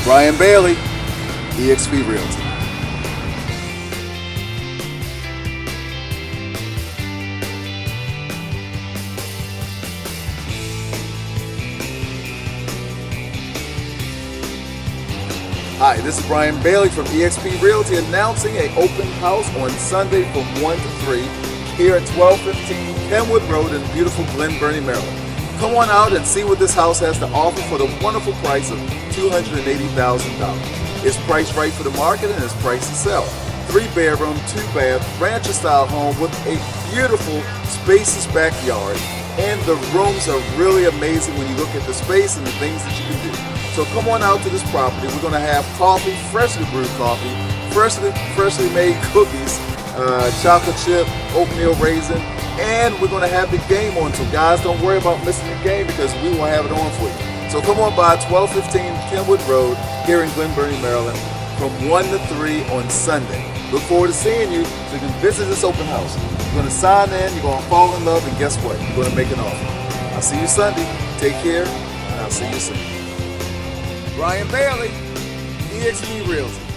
Brian Bailey, eXp Realty. Hi, this is Brian Bailey from eXp Realty announcing an open house on Sunday from 1 to 3 here at 1215 Kenwood Road in beautiful Glen Burnie, Maryland. Come on out and see what this house has to offer for the wonderful price of $280,000. It's priced right for the market and it's priced to sell. 3-bedroom, 2-bath, rancher style home with a beautiful, spacious backyard. And the rooms are really amazing when you look at the space and the things that you can do. So come on out to this property. We're going to have coffee, freshly brewed coffee, freshly made cookies, chocolate chip, oatmeal raisin, and we're going to have the game on. So guys, don't worry about missing the game because we will have it on for you. So come on by 1215 Kenwood Road here in Glen Burnie, Maryland from 1 to 3 on Sunday. Look forward to seeing you so you can visit this open house. You're going to sign in, you're going to fall in love, and guess what? You're going to make an offer. I'll see you Sunday. Take care, and I'll see you soon. Brian Bailey, eXp Realty.